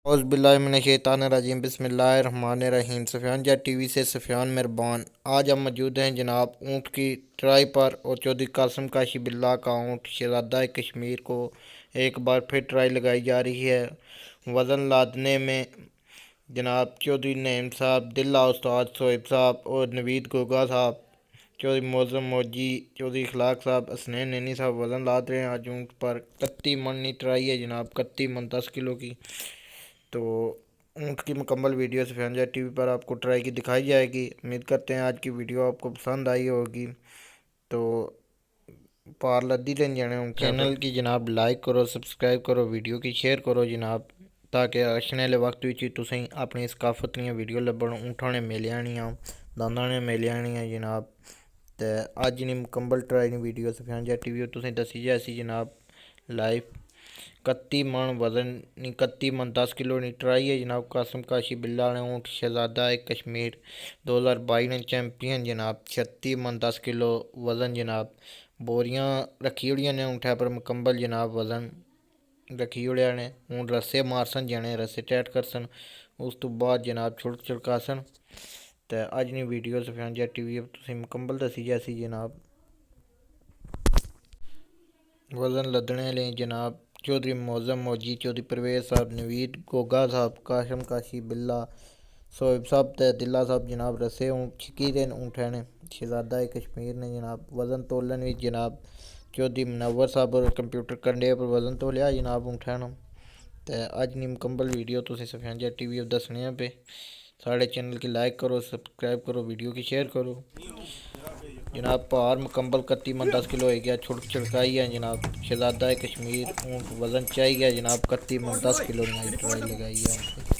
औज़ुबिल्लाहिमिनश्शैतानिर्रजीम बिस्मिल्लाहिर्रहमानिर्रहीम। सफ़ियान जट टीवी से सफ़ियान मेहरबान। आज हम मौजूद हैं जनाब ऊँट की ट्राई पर और चौधरी कासिम काशी बिल्ला का ऊँट शहज़ादा कश्मीर को एक बार फिर ट्राई लगाई जा रही है। वज़न लादने में जनाब चौधरी नईम साहब, दिल्ला उस्ताद सोहेब साहब और नवीद गोगा साहब, चौधरी मौज़म मौजी, चौधरी इखलाक साहब, हसनैन नैनी साहब वज़न लाद रहे हैं। आज ऊँट पर 31 मन की ट्राई है जनाब, 31 मन 10 किलो की। तो ऊँट की मुकम्मल वीडियो सफ़ियान जट टीवी पर आपको ट्राई की दिखाई जाएगी। उम्मीद करते हैं आज की वीडियो आपको पसंद आई होगी। तो पार लद्दी दिन जाने चैनल की जनाब लाइक करो, सब्सक्राइब करो, वीडियो की शेयर करो जनाब, ताकि आने वाले वक्त में तुसें अपनी सकाफत दियां वीडियो लब्भन। ऊँटां ने मेले आनियां, दांदां ने मेले आनियां जनाब। तो अज नी मुकम्मल ट्राई नी वीडियो सफ़ियान जट टीवी तुसें दसी जासी जनाब लाइव 31 मन वज़न 31 मन 10 किलो की ट्राई है जनाब। कासिम काशी बिल्ला ने ऊँट शहज़ादा कश्मीर 2022 ने चैंपियन जनाब। 36 मन 10 किलो वज़न जनाब। बोरियां रखी हुई ने ऊँटा पर मुकम्मल जनाब वज़न रखी उड़िया ने। ऊँट रस्से मारसन जाने, रस्से टाइट करसन, उस तो बाद जनाब छुड़क छुड़कासन। तो अज नी वीडियो सफ़ियान जट टीवी तुसें मुकम्मल दसी जैसी जनाब। वज़न लदने लें जनाब चौधरी मौज़म मौजी, चौधरी परवेज़ साहब, नवीद गोगा साहब, कासिम काशी बिल्ला, सोहेब साहब ते दिल्ला साहब जनाब। रस्से ऊँट छिकी दे ऊँट ने शहज़ादा कश्मीर ने जनाब। वज़न तोलन भी जनाब चौधरी मुनव्वर साहब और कंप्यूटर कंडे पर वज़न तोलिया जनाब ऊँटा ने। तो अज नी मुकम्मल वीडियो तुसें सफ़ियान जट टीवी दसने पे। साढ़े चैनल की लाइक करो, सब्सक्राइब करो, वीडियो की शेयर करो जनाब। भार मुकम्मल 31 मन 10 किलो हो गया। छुड़क छड़काई है जनाब शहज़ादा कश्मीर ऊँट वज़न चाहिए जनाब 31 मन 10 किलो ट्राई लगाई है।